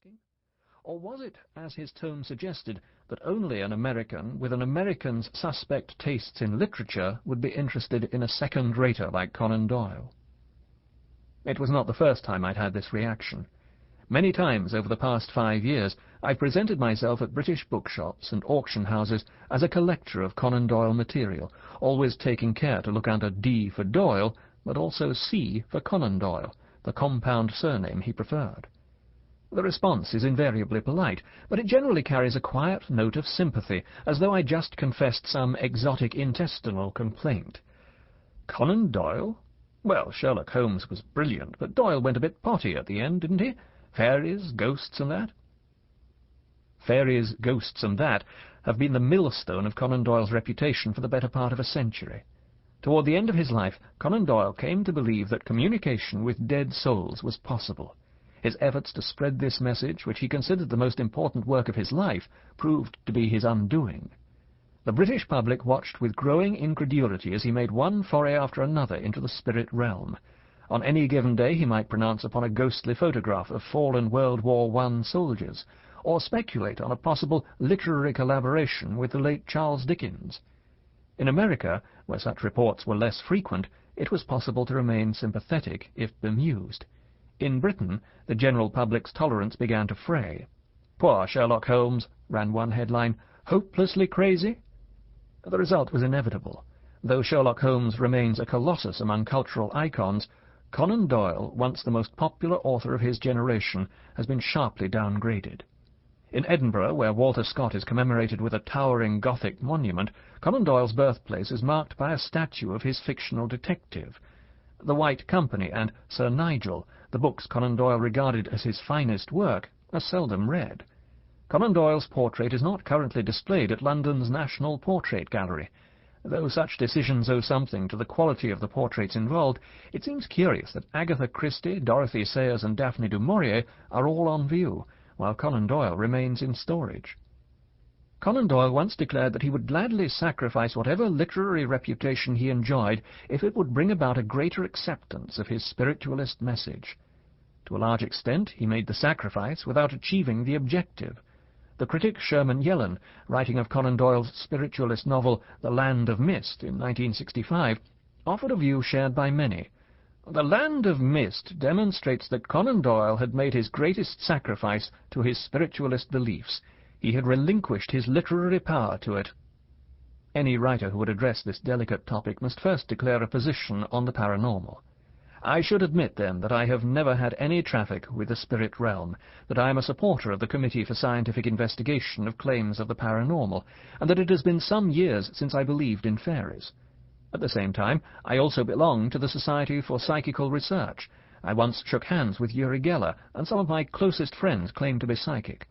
asking? Or was it, as his tone suggested, that only an American with an American's suspect tastes in literature would be interested in a second-rater like Conan Doyle? It was not the first time I'd had this reaction. Many times over the past 5 years I've presented myself at British bookshops and auction houses as a collector of Conan Doyle material, always taking care to look under D for Doyle, but also C for Conan Doyle, the compound surname he preferred. The response is invariably polite, but it generally carries a quiet note of sympathy, as though I just confessed some exotic intestinal complaint. Conan Doyle? Well, Sherlock Holmes was brilliant, but Doyle went a bit potty at the end, didn't he? Fairies, ghosts, and that? Fairies, ghosts, and that have been the millstone of Conan Doyle's reputation for the better part of a century. Toward the end of his life, Conan Doyle came to believe that communication with dead souls was possible. His efforts to spread this message, which he considered the most important work of his life, proved to be his undoing. The British public watched with growing incredulity as he made one foray after another into the spirit realm. On any given day he might pronounce upon a ghostly photograph of fallen World War I soldiers, or speculate on a possible literary collaboration with the late Charles Dickens. In America, where such reports were less frequent, it was possible to remain sympathetic if bemused. In Britain, the general public's tolerance began to fray. "Poor Sherlock Holmes," ran one headline, "hopelessly crazy?" The result was inevitable. Though Sherlock Holmes remains a colossus among cultural icons, Conan Doyle, once the most popular author of his generation, has been sharply downgraded. In Edinburgh, where Walter Scott is commemorated with a towering Gothic monument, Conan Doyle's birthplace is marked by a statue of his fictional detective. The White Company and Sir Nigel, the books Conan Doyle regarded as his finest work, are seldom read. Conan Doyle's portrait is not currently displayed at London's National Portrait Gallery. Though such decisions owe something to the quality of the portraits involved, it seems curious that Agatha Christie, Dorothy Sayers, and Daphne du Maurier are all on view, while Conan Doyle remains in storage. Conan Doyle once declared that he would gladly sacrifice whatever literary reputation he enjoyed if it would bring about a greater acceptance of his spiritualist message. To a large extent, he made the sacrifice without achieving the objective. The critic Sherman Yellen, writing of Conan Doyle's spiritualist novel The Land of Mist in 1965, offered a view shared by many. The Land of Mist demonstrates that Conan Doyle had made his greatest sacrifice to his spiritualist beliefs. He had relinquished his literary power to it. Any writer who would address this delicate topic must first declare a position on the paranormal. I should admit, then, that I have never had any traffic with the spirit realm, that I am a supporter of the Committee for Scientific Investigation of Claims of the Paranormal, and that it has been some years since I believed in fairies. At the same time, I also belong to the Society for Psychical Research. I once shook hands with Uri Geller, and some of my closest friends claim to be psychic.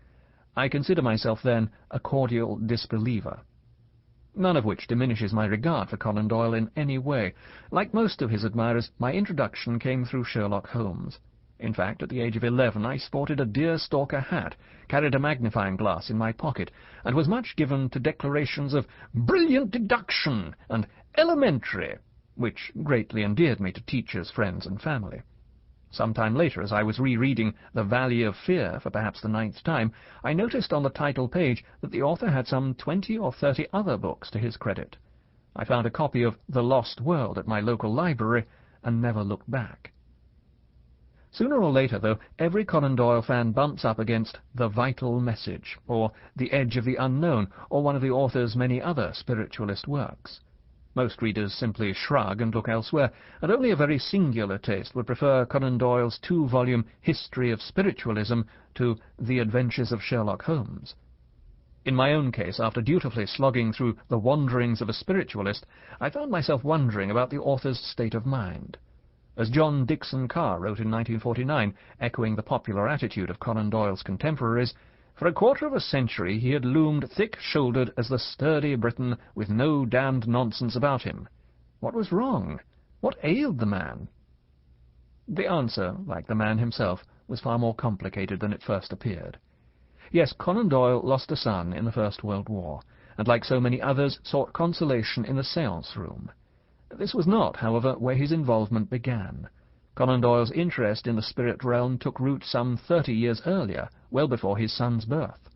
I consider myself, then, a cordial disbeliever. None of which diminishes my regard for Conan Doyle in any way. Like most of his admirers, my introduction came through Sherlock Holmes. In fact, at the age of 11, I sported a deerstalker hat, carried a magnifying glass in my pocket, and was much given to declarations of brilliant deduction and elementary, which greatly endeared me to teachers, friends, and family. Some time later, as I was rereading The Valley of Fear for perhaps the 9th time, I noticed on the title page that the author had some 20 or 30 other books to his credit. I found a copy of The Lost World at my local library and never looked back. Sooner or later, though, every Conan Doyle fan bumps up against The Vital Message, or The Edge of the Unknown, or one of the author's many other spiritualist works. Most readers simply shrug and look elsewhere, and only a very singular taste would prefer Conan Doyle's 2-volume History of Spiritualism to The Adventures of Sherlock Holmes. In my own case, after dutifully slogging through The Wanderings of a Spiritualist, I found myself wondering about the author's state of mind. As John Dickson Carr wrote in 1949, echoing the popular attitude of Conan Doyle's contemporaries, for a quarter of a century he had loomed thick-shouldered as the sturdy Briton with no damned nonsense about him. What was wrong? What ailed the man? The answer, like the man himself, was far more complicated than it first appeared. Yes, Conan Doyle lost a son in the First World War, and like so many others sought consolation in the séance room. This was not, however, where his involvement began. Conan Doyle's interest in the spirit realm took root some 30 years earlier, well before his son's birth.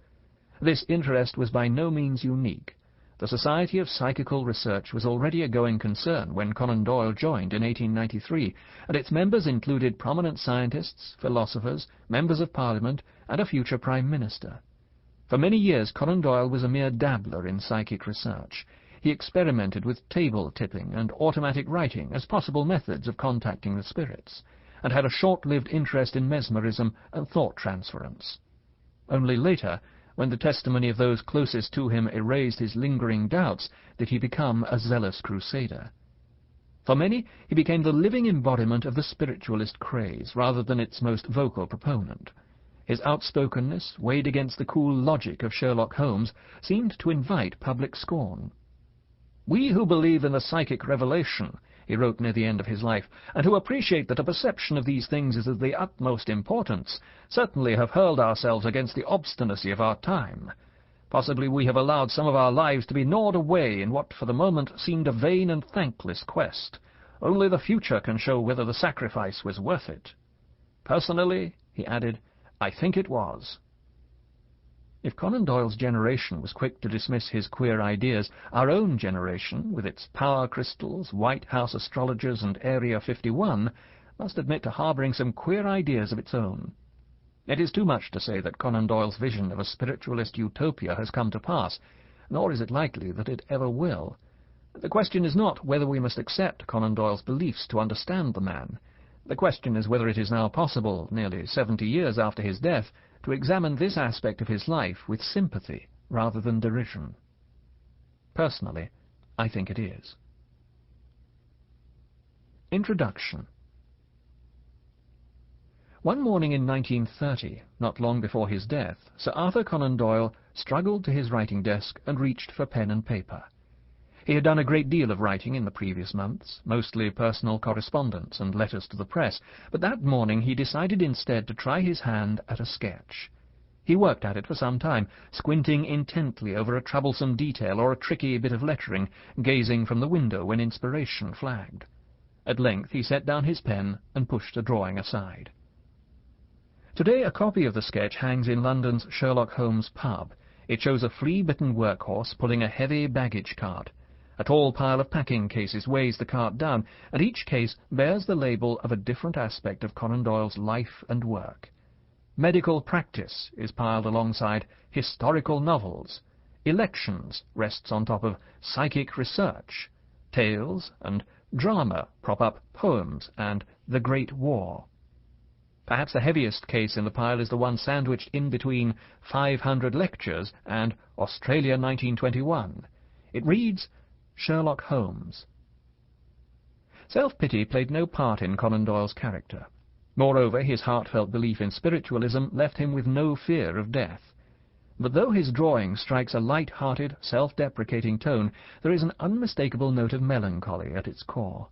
This interest was by no means unique. The Society of Psychical Research was already a going concern when Conan Doyle joined in 1893, and its members included prominent scientists, philosophers, members of Parliament, and a future Prime Minister. For many years Conan Doyle was a mere dabbler in psychic research. He experimented with table tipping and automatic writing as possible methods of contacting the spirits, and had a short-lived interest in mesmerism and thought transference. Only later, when the testimony of those closest to him erased his lingering doubts, did he become a zealous crusader. For many, he became the living embodiment of the spiritualist craze, rather than its most vocal proponent. His outspokenness, weighed against the cool logic of Sherlock Holmes, seemed to invite public scorn. "We who believe in the psychic revelation," he wrote near the end of his life, "and who appreciate that a perception of these things is of the utmost importance, certainly have hurled ourselves against the obstinacy of our time. Possibly we have allowed some of our lives to be gnawed away in what for the moment seemed a vain and thankless quest. Only the future can show whether the sacrifice was worth it. Personally," he added, "I think it was." If Conan Doyle's generation was quick to dismiss his queer ideas, our own generation, with its power crystals, White House astrologers, and Area 51, must admit to harbouring some queer ideas of its own. It is too much to say that Conan Doyle's vision of a spiritualist utopia has come to pass, nor is it likely that it ever will. The question is not whether we must accept Conan Doyle's beliefs to understand the man. The question is whether it is now possible, nearly 70 years after his death, to examine this aspect of his life with sympathy rather than derision. Personally, I think it is. Introduction. One morning in 1930, not long before his death, Sir Arthur Conan Doyle struggled to his writing desk and reached for pen and paper. He had done a great deal of writing in the previous months, mostly personal correspondence and letters to the press, but that morning he decided instead to try his hand at a sketch. He worked at it for some time, squinting intently over a troublesome detail or a tricky bit of lettering, gazing from the window when inspiration flagged. At length he set down his pen and pushed the drawing aside. Today a copy of the sketch hangs in London's Sherlock Holmes pub. It shows a flea-bitten workhorse pulling a heavy baggage cart. A tall pile of packing cases weighs the cart down, and each case bears the label of a different aspect of Conan Doyle's life and work. Medical practice is piled alongside historical novels. Elections rests on top of psychic research. Tales and drama prop up poems and the Great War. Perhaps the heaviest case in the pile is the one sandwiched in between 500 lectures and Australia 1921. It reads, Sherlock Holmes. Self-pity played no part in Conan Doyle's character. Moreover, his heartfelt belief in spiritualism left him with no fear of death. But though his drawing strikes a light-hearted, self-deprecating tone, there is an unmistakable note of melancholy at its core.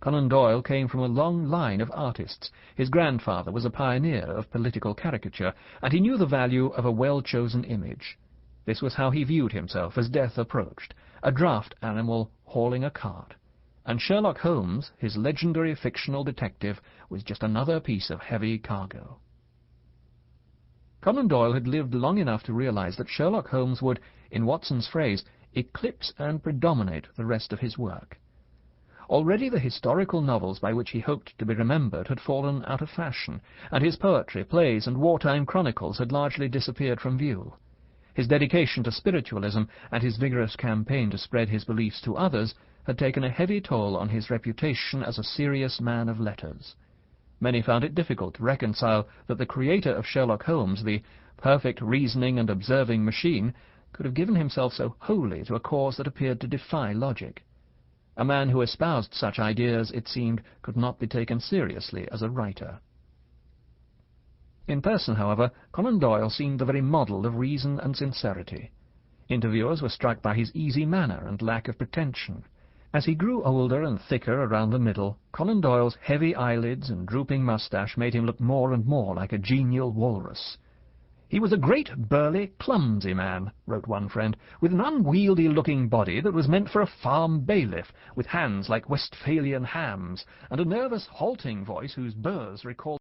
Conan Doyle came from a long line of artists. His grandfather was a pioneer of political caricature, and he knew the value of a well-chosen image. This was how he viewed himself as death approached, a draft animal hauling a cart. And Sherlock Holmes, his legendary fictional detective, was just another piece of heavy cargo. Conan Doyle had lived long enough to realize that Sherlock Holmes would, in Watson's phrase, eclipse and predominate the rest of his work. Already the historical novels by which he hoped to be remembered had fallen out of fashion, and his poetry, plays, and wartime chronicles had largely disappeared from view. His dedication to spiritualism and his vigorous campaign to spread his beliefs to others had taken a heavy toll on his reputation as a serious man of letters. Many found it difficult to reconcile that the creator of Sherlock Holmes, the perfect reasoning and observing machine, could have given himself so wholly to a cause that appeared to defy logic. A man who espoused such ideas, it seemed, could not be taken seriously as a writer. In person, however, Conan Doyle seemed the very model of reason and sincerity. Interviewers were struck by his easy manner and lack of pretension. As he grew older and thicker around the middle, Conan Doyle's heavy eyelids and drooping moustache made him look more and more like a genial walrus. "He was a great, burly, clumsy man," wrote one friend, "with an unwieldy-looking body that was meant for a farm bailiff, with hands like Westphalian hams, and a nervous, halting voice whose burrs recalled